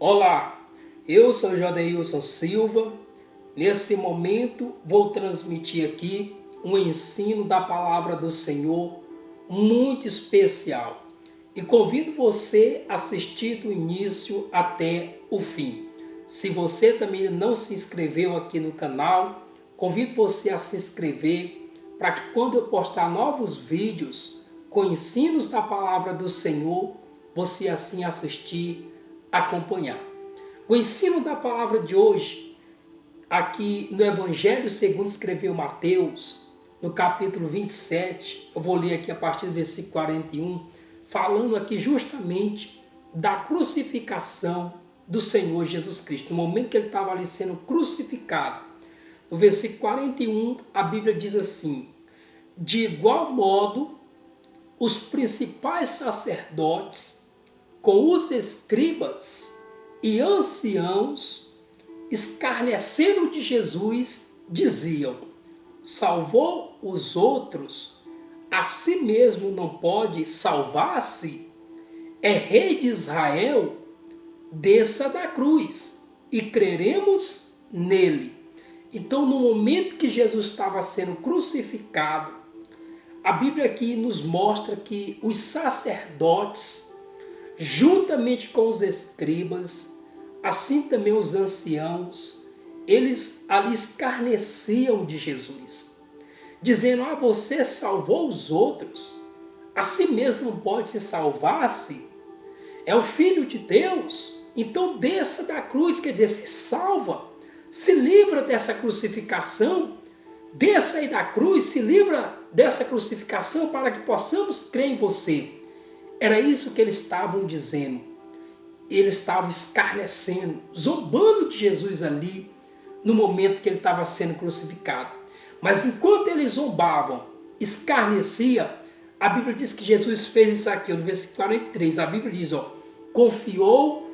Olá, eu sou Jodeilson Silva. Nesse momento vou transmitir aqui um ensino da palavra do Senhor muito especial e convido você a assistir do início até o fim. Se você também não se inscreveu aqui no canal, convido você a se inscrever para que quando eu postar novos vídeos com ensinos da palavra do Senhor, você assim assistir, acompanhar. O ensino da palavra de hoje, aqui no Evangelho segundo escreveu Mateus, no capítulo 27, eu vou ler aqui a partir do versículo 41, falando aqui justamente da crucificação do Senhor Jesus Cristo, no momento que ele estava ali sendo crucificado. No versículo 41, a Bíblia diz assim: de igual modo, os principais sacerdotes, com os escribas e anciãos, escarnecendo de Jesus, diziam: salvou os outros, a si mesmo não pode salvar-se? É rei de Israel? Desça da cruz e creremos nele. Então, no momento que Jesus estava sendo crucificado, a Bíblia aqui nos mostra que os sacerdotes, juntamente com os escribas, assim também os anciãos, eles ali escarneciam de Jesus, dizendo: você salvou os outros, a si mesmo não pode se salvar-se? É o Filho de Deus? Então desça da cruz, quer dizer, se salva, se livra dessa crucificação, desça aí da cruz, se livra dessa crucificação para que possamos crer em você. Era isso que eles estavam dizendo. Eles estavam escarnecendo, zombando de Jesus ali, no momento que ele estava sendo crucificado. Mas enquanto eles zombavam, escarnecia, a Bíblia diz que Jesus fez isso aqui, no versículo 43, a Bíblia diz, confiou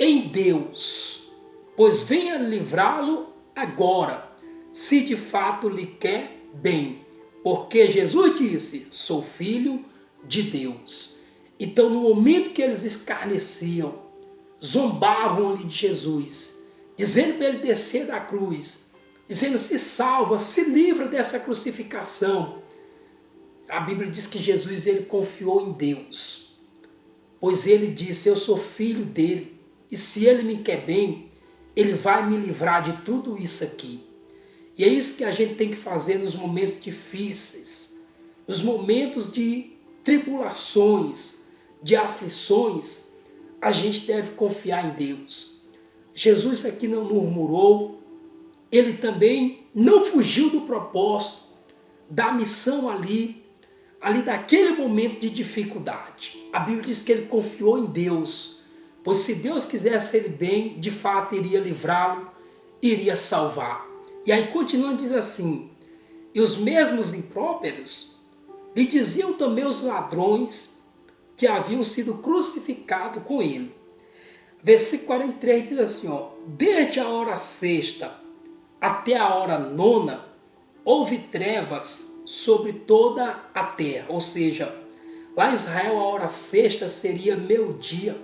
em Deus, pois venha livrá-lo agora, se de fato lhe quer bem. Porque Jesus disse: sou filho de Deus. Então, no momento que eles escarneciam, zombavam ali de Jesus, dizendo para ele descer da cruz, dizendo: se salva, se livra dessa crucificação. A Bíblia diz que Jesus ele confiou em Deus, pois ele disse: eu sou filho dele, e se ele me quer bem, ele vai me livrar de tudo isso aqui. E é isso que a gente tem que fazer nos momentos difíceis, nos momentos de tribulações, de aflições. A gente deve confiar em Deus. Jesus aqui não murmurou, ele também não fugiu do propósito, da missão ali daquele momento de dificuldade. A Bíblia diz que ele confiou em Deus, pois se Deus quisesse ele bem, de fato iria livrá-lo, iria salvar. E aí continuando diz assim: e os mesmos impróprios lhe diziam também os ladrões que haviam sido crucificados com ele. Versículo 43 diz assim: desde a hora sexta até a hora nona, houve trevas sobre toda a terra. Ou seja, lá em Israel a hora sexta seria meio-dia.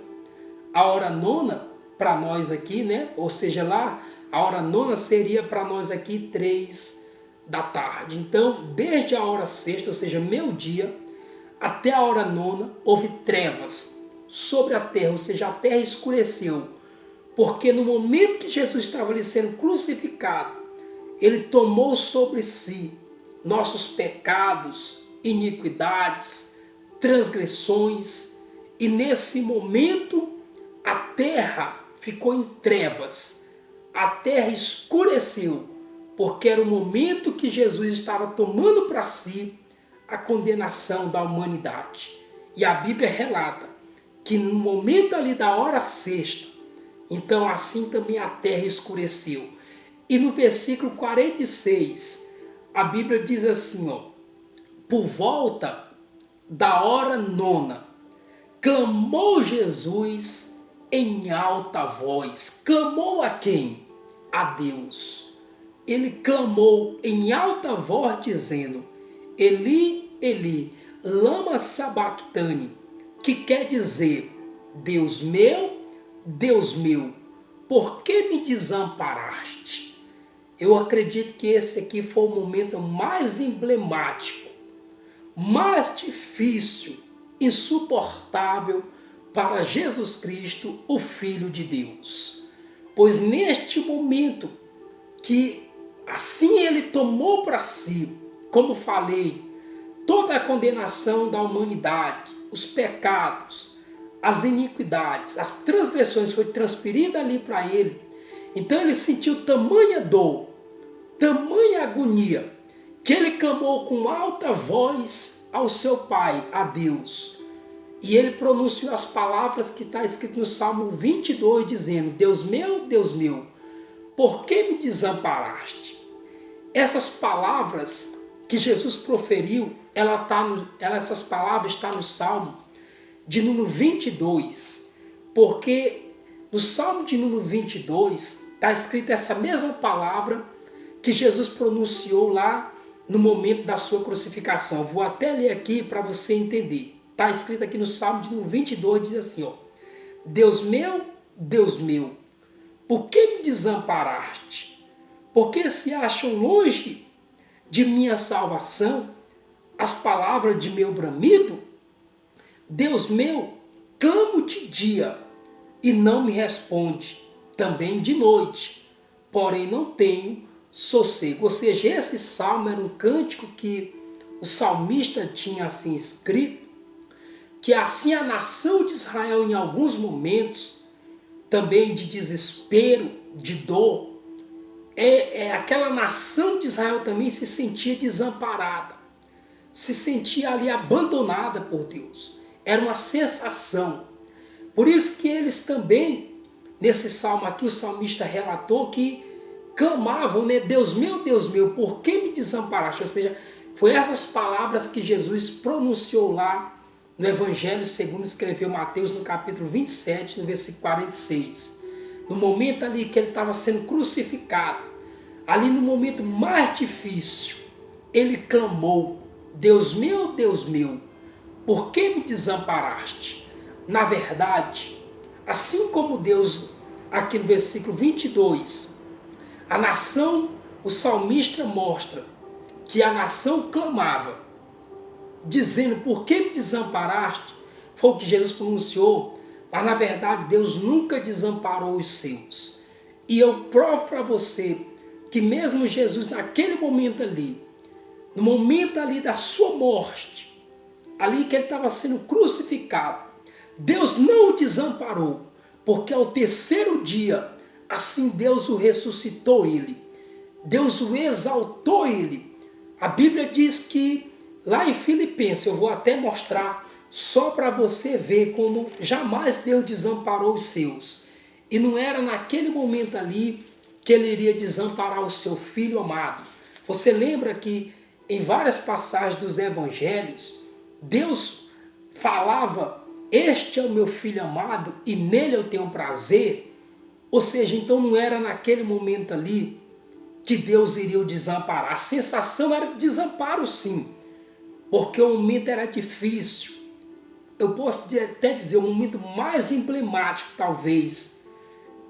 A hora nona, para nós aqui, né? Ou seja, lá a hora nona seria para nós aqui 3 da tarde. Então, desde a hora sexta, ou seja, meio-dia, até a hora nona, houve trevas sobre a terra, ou seja, a terra escureceu. Porque no momento que Jesus estava ali sendo crucificado, ele tomou sobre si nossos pecados, iniquidades, transgressões, e nesse momento a terra ficou em trevas. A terra escureceu, porque era o momento que Jesus estava tomando para si a condenação da humanidade. E a Bíblia relata que no momento ali da hora sexta, então assim também a terra escureceu. E no versículo 46, a Bíblia diz assim, por volta da hora nona, clamou Jesus em alta voz. Clamou a quem? A Deus. Ele clamou em alta voz dizendo: Eli, Eli, lama sabactani, que quer dizer: Deus Deus meu, por que me desamparaste? Eu acredito que esse aqui foi o momento mais emblemático, mais difícil, insuportável para Jesus Cristo, o Filho de Deus. Pois neste momento que assim ele tomou para si, como falei, toda a condenação da humanidade, os pecados, as iniquidades, as transgressões foi transferida ali para ele. Então ele sentiu tamanha dor, tamanha agonia, que ele clamou com alta voz ao seu Pai, a Deus. E ele pronunciou as palavras que está escrito no Salmo 22, dizendo: Deus meu, por que me desamparaste? Essas palavras que Jesus proferiu, essas palavras estão no Salmo de número 22, porque no Salmo de número 22 está escrita essa mesma palavra que Jesus pronunciou lá no momento da sua crucificação. Vou até ler aqui para você entender. Está escrito aqui no Salmo de número 22, diz assim, ó: Deus meu, por que me desamparaste? Porque se acham longe de minha salvação as palavras de meu bramido? Deus meu, clamo de dia e não me responde, também de noite, porém não tenho sossego. Ou seja, esse salmo era um cântico que o salmista tinha assim escrito, que assim a nação de Israel em alguns momentos também de desespero, de dor, aquela nação de Israel também se sentia desamparada, se sentia ali abandonada por Deus. Era uma sensação. Por isso que eles também, nesse salmo aqui, o salmista relatou que clamavam, né? Deus meu, por que me desamparaste? Ou seja, foi essas palavras que Jesus pronunciou lá no Evangelho segundo escreveu Mateus, no capítulo 27, no versículo 46. No momento ali que ele estava sendo crucificado, ali no momento mais difícil, ele clamou: Deus meu, por que me desamparaste? Na verdade, assim como Deus, aqui no versículo 22, a nação, o salmista mostra que a nação clamava, dizendo: por que me desamparaste? Foi o que Jesus pronunciou, mas na verdade Deus nunca desamparou os seus. E eu provo para você que mesmo Jesus naquele momento ali, no momento ali da sua morte, ali que ele estava sendo crucificado, Deus não o desamparou, porque ao terceiro dia, assim Deus o ressuscitou ele, Deus o exaltou ele. A Bíblia diz que lá em Filipenses, eu vou até mostrar só para você ver como jamais Deus desamparou os seus. E não era naquele momento ali que ele iria desamparar o seu filho amado. Você lembra que em várias passagens dos evangelhos, Deus falava: este é o meu filho amado e nele eu tenho prazer. Ou seja, então não era naquele momento ali que Deus iria o desamparar. A sensação era de desamparo, sim, porque o momento era difícil. Eu posso até dizer, o momento mais emblemático, talvez,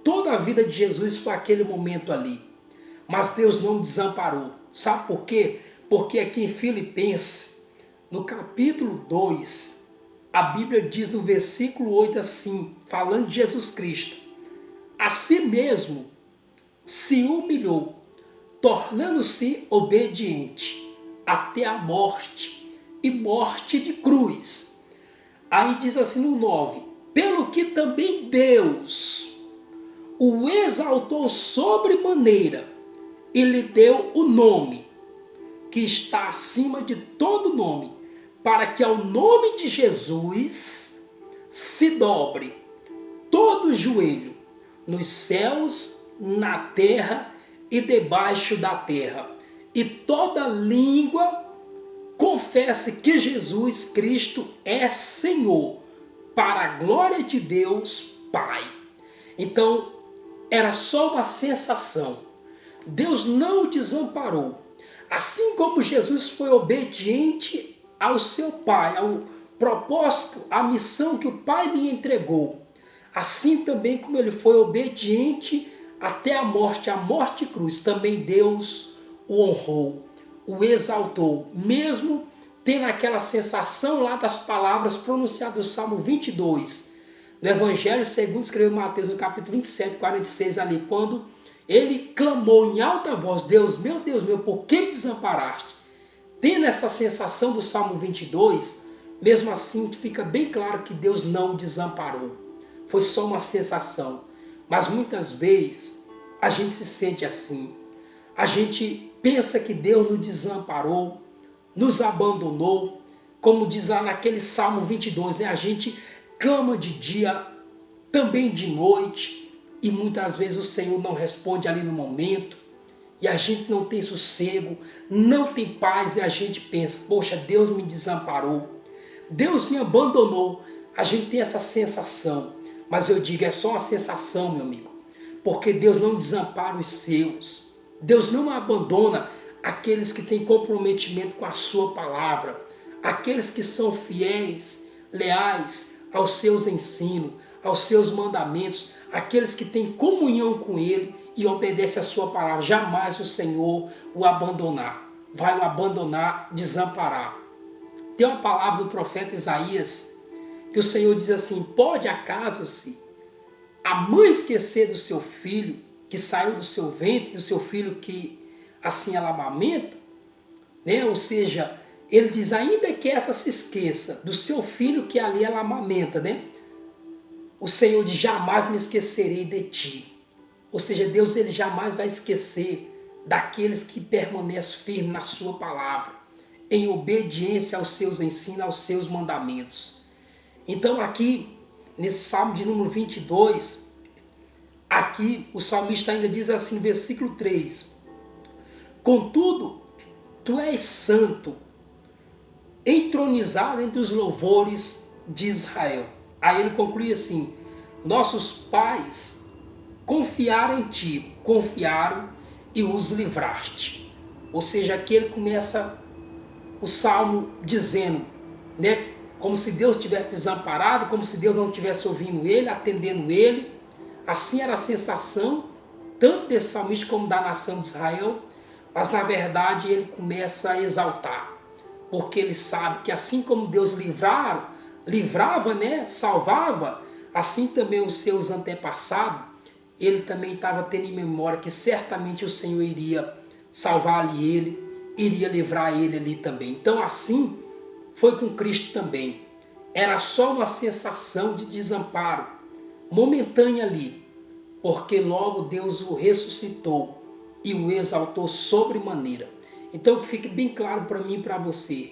toda a vida de Jesus foi aquele momento ali. Mas Deus não o desamparou. Sabe por quê? Porque aqui em Filipenses, no capítulo 2, a Bíblia diz no versículo 8 assim, falando de Jesus Cristo: a si mesmo se humilhou, tornando-se obediente até a morte, e morte de cruz. Aí diz assim no 9, pelo que também Deus o exaltou sobremaneira e lhe deu o nome que está acima de todo nome, para que ao nome de Jesus se dobre todo joelho, nos céus, na terra e debaixo da terra, e toda língua confesse que Jesus Cristo é Senhor, para a glória de Deus Pai. Então, era só uma sensação. Deus não o desamparou. Assim como Jesus foi obediente ao seu Pai, ao propósito, à missão que o Pai lhe entregou, assim também como ele foi obediente até a morte de cruz, também Deus o honrou, o exaltou, mesmo tendo aquela sensação lá das palavras pronunciadas do Salmo 22, no Evangelho segundo escreveu Mateus, no capítulo 27, 46, ali, quando ele clamou em alta voz, Deus, meu, por que me desamparaste? Tendo essa sensação do Salmo 22, mesmo assim fica bem claro que Deus não o desamparou. Foi só uma sensação. Mas muitas vezes a gente se sente assim. A gente pensa que Deus nos desamparou, nos abandonou. Como diz lá naquele Salmo 22, né? A gente clama de dia, também de noite. E muitas vezes o Senhor não responde ali no momento. E a gente não tem sossego, não tem paz. E a gente pensa, poxa, Deus me desamparou. Deus me abandonou. A gente tem essa sensação. Mas eu digo, é só uma sensação, meu amigo. Porque Deus não desampara os seus. Deus não abandona aqueles que têm comprometimento com a sua palavra. Aqueles que são fiéis, leais aos seus ensinos, aos seus mandamentos. Aqueles que têm comunhão com Ele e obedecem a sua palavra. Jamais o Senhor o abandonar. Vai o abandonar, desamparar. Tem uma palavra do profeta Isaías que o Senhor diz assim, pode acaso se a mãe esquecer do seu filho que saiu do seu ventre, do seu filho que assim ela amamenta, né? Ou seja, ele diz, ainda que essa se esqueça do seu filho que ali ela amamenta, né? O Senhor diz, jamais me esquecerei de ti. Ou seja, Deus ele jamais vai esquecer daqueles que permanecem firmes na sua palavra, em obediência aos seus ensinos, aos seus mandamentos. Então aqui, nesse Salmo de número 22, aqui o salmista ainda diz assim, versículo 3, contudo, tu és santo, entronizado entre os louvores de Israel. Aí ele conclui assim, nossos pais confiaram em ti, confiaram e os livraste. Ou seja, aqui ele começa o salmo dizendo, né, como se Deus tivesse desamparado, como se Deus não estivesse ouvindo ele, atendendo ele. Assim era a sensação, tanto desse salmista como da nação de Israel, mas na verdade ele começa a exaltar, porque ele sabe que assim como Deus livrava, né, salvava, assim também os seus antepassados, ele também estava tendo em memória que certamente o Senhor iria salvar-lhe ele, iria livrar ele ali também. Então assim foi com Cristo também. Era só uma sensação de desamparo, momentânea ali, porque logo Deus o ressuscitou e o exaltou sobremaneira. Então que fique bem claro para mim e para você,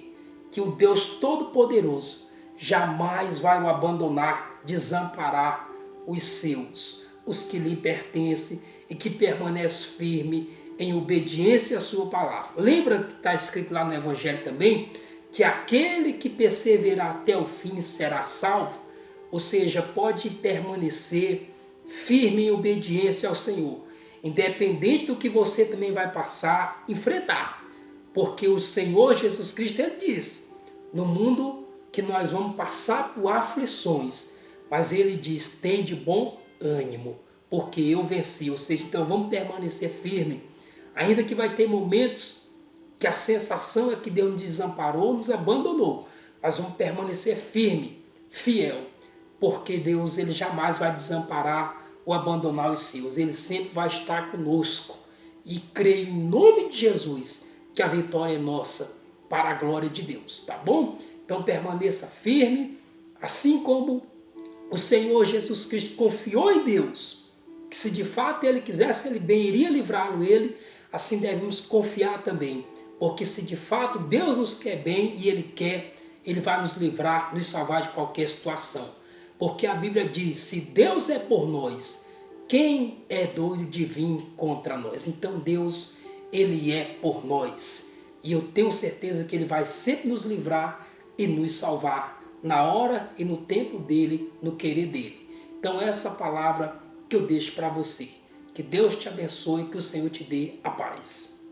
que o Deus Todo-Poderoso jamais vai o abandonar, desamparar os seus, os que lhe pertencem e que permanecem firme em obediência à sua palavra. Lembra que está escrito lá no Evangelho também, que aquele que perseverar até o fim será salvo, ou seja, pode permanecer firme em obediência ao Senhor, independente do que você também vai passar, enfrentar, porque o Senhor Jesus Cristo ele diz, no mundo que nós vamos passar por aflições, mas ele diz, tem de bom ânimo, porque eu venci, ou seja, então vamos permanecer firme, ainda que vai ter momentos que a sensação é que Deus nos desamparou, nos abandonou. Mas vamos permanecer firme, fiel, porque Deus ele jamais vai desamparar ou abandonar os seus. Ele sempre vai estar conosco. E creio em nome de Jesus que a vitória é nossa para a glória de Deus, tá bom? Então permaneça firme, assim como o Senhor Jesus Cristo confiou em Deus, que se de fato ele quisesse ele bem, iria livrá-lo ele, assim devemos confiar também. Porque se de fato Deus nos quer bem e Ele quer, Ele vai nos livrar, nos salvar de qualquer situação. Porque a Bíblia diz, se Deus é por nós, quem é doido de vir contra nós? Então Deus, Ele é por nós. E eu tenho certeza que Ele vai sempre nos livrar e nos salvar na hora e no tempo dEle, no querer dEle. Então essa palavra que eu deixo para você. Que Deus te abençoe e que o Senhor te dê a paz.